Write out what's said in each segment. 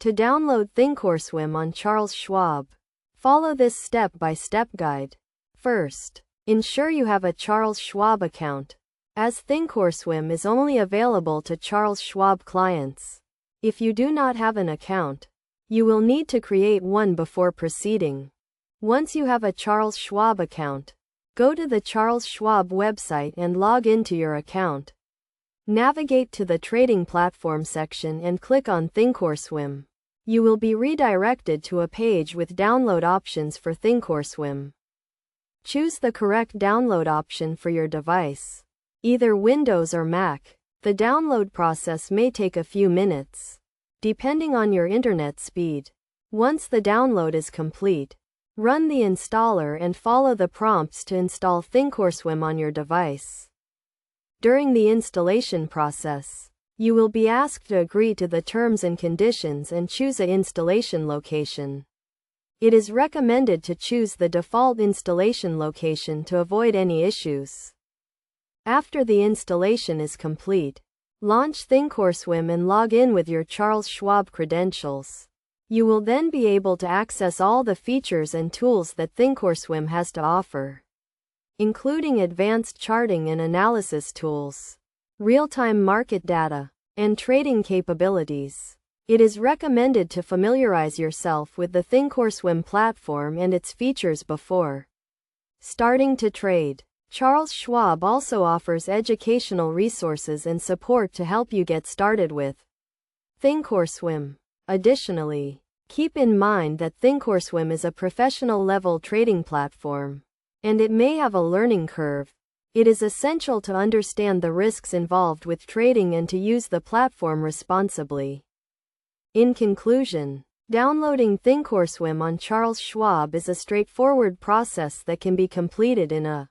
To download Thinkorswim on Charles Schwab, follow this step-by-step guide. First, ensure you have a Charles Schwab account, as Thinkorswim is only available to Charles Schwab clients. If you do not have an account, you will need to create one before proceeding. Once you have a Charles Schwab account, go to the Charles Schwab website and log into your account. Navigate to the Trading Platform section and click on Thinkorswim. You will be redirected to a page with download options for Thinkorswim. Choose the correct download option for your device, either Windows or Mac. The download process may take a few minutes, depending on your internet speed. Once the download is complete, run the installer and follow the prompts to install Thinkorswim on your device. During the installation process, you will be asked to agree to the terms and conditions and choose an installation location. It is recommended to choose the default installation location to avoid any issues. After the installation is complete, launch Thinkorswim and log in with your Charles Schwab credentials. You will then be able to access all the features and tools that Thinkorswim has to offer, including advanced charting and analysis tools, real-time market data, and trading capabilities. It is recommended to familiarize yourself with the Thinkorswim platform and its features before starting to trade. Charles Schwab also offers educational resources and support to help you get started with Thinkorswim. Additionally, keep in mind that Thinkorswim is a professional-level trading platform, and it may have a learning curve. It is essential to understand the risks involved with trading and to use the platform responsibly. In conclusion, downloading Thinkorswim on Charles Schwab is a straightforward process that can be completed in a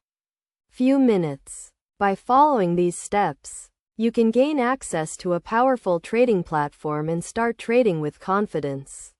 few minutes. By following these steps, you can gain access to a powerful trading platform and start trading with confidence.